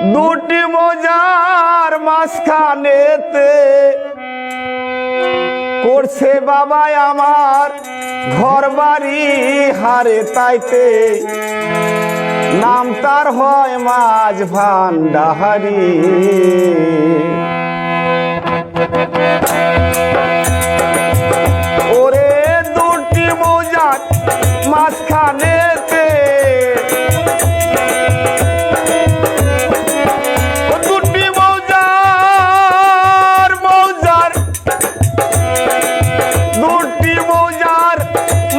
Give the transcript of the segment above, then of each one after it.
দুটি মজার মাঝখানেতে করছে বাবাই আমার ঘর বাড়ি হারে তাইতে নাম তার হয় মাঝ ভান্ডাহারি। ওরে দুটি মজার মাঝখানেতে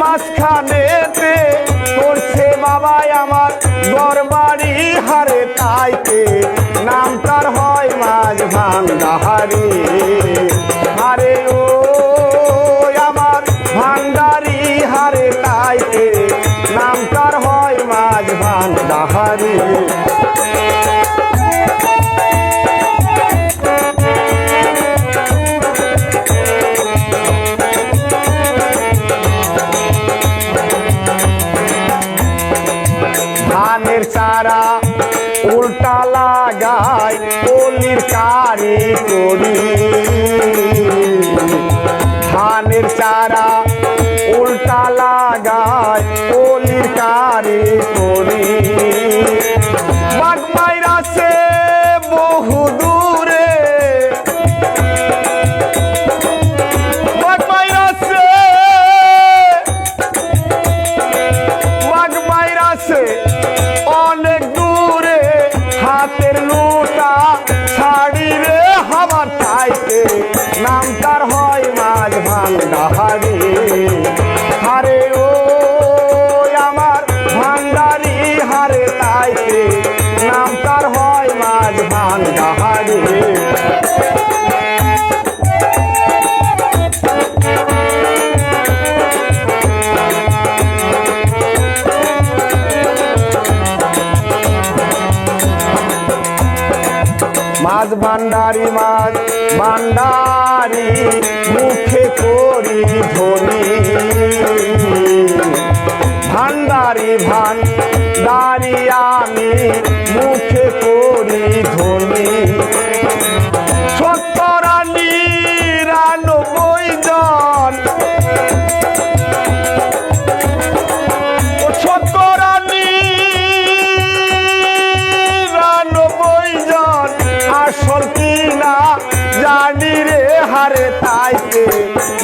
মাঝখানেতে করছে বাবাই আমার ঘর বাড়ি হারে তাইতে নাম তার হয় মাঝ ভান্ডাহারি। আরে ও আমার ভান্ডারি হারে তাইতে নাম তার হয় মাঝ ভান্ডাহারি। ধানের চারা উল্টা লাগায় কলির কারি করি। ধানের চারা উল্টা লাগায় কলির কারি করি। বাগমাইরা সে বহু দূরে অনেক দূরে হাতের লুটা ছাড়ি রে আমার তাইতে নাম তার হয় মাঝ ভান্ডাহারি। হারে ও আমার ভান্ডারি হারে তাইতে নাম তার হয় মাঝ ভান্ডাহারি। মাঝ ভান্ডারি মাঝ ভান্ডারি মুখে করি ধনি। ভান্ডারি ভান্ডারি আমি মুখে করি ধনি। ৯৯ জন ৯৯ জন আসল কিনা জানি রে হারে তাইতে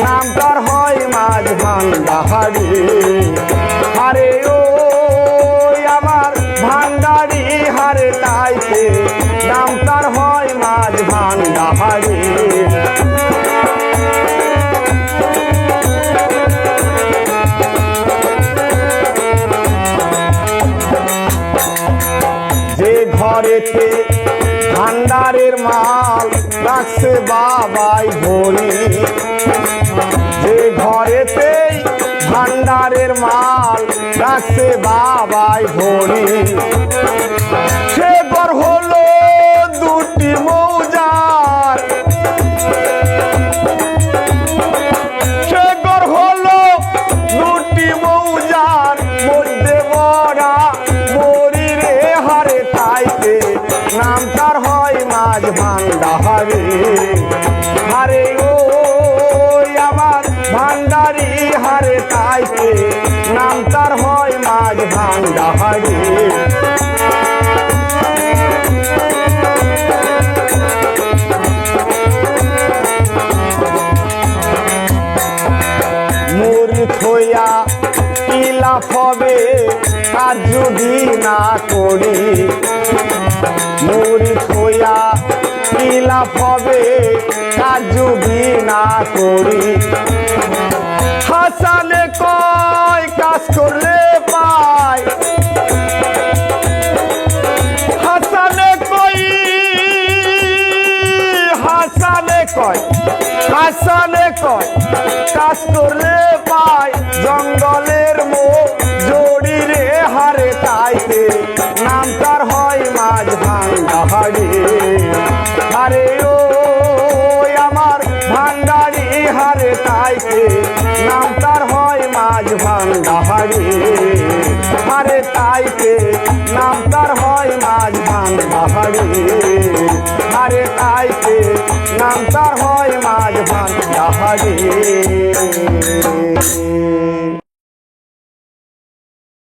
নাম তার হয় মাঝ ভান্ডাহারি। হারে ও আমার ভান্ডারি হারে তাইতে নাম তার হয় মাঝ ভান্ডাহারি। যে ঘরেতে ভান্ডারের মাল রাখছে বাবাই ভরি। যে ঘরেতে ভান্ডারের মাল রাখছে বাবাই ভরি। সে ঘর হলো দুটি মৌজার। সে ঘর হলো দুটি মৌজার মধ্যে বড়া মরি রে হারে তাইতে নাম তার হয় মাঝ ভান্ডাহারি। হারে ও আমার ভান্ডারি হারে তাইতে নাম তার হয় মাঝ ভান্ডাহারি। মুড়ি থইয়া কি লাভ হবে কাজ যদি না করি। মুড়ি থইয়া কি লাভ হবে কাজ যদি না করি। হাসানে কয় কাজ করলে পায়। হাসানে কয় কাজ করলে পায় জঙ্গলের জড়ি রে হারে তাইতে নাম তার হয় মাঝ ভান্ডাহারি। আরে ও আমার ভান্ডারি হারে তাইতে নাম তার হয় মাঝ ভান্ডাহারি। হারে তাইতে নাম তার হয় মাঝ ভান্ডাহারি। আহারে আরে তাইতে নাম তার হয় মাঝ ভান আহারে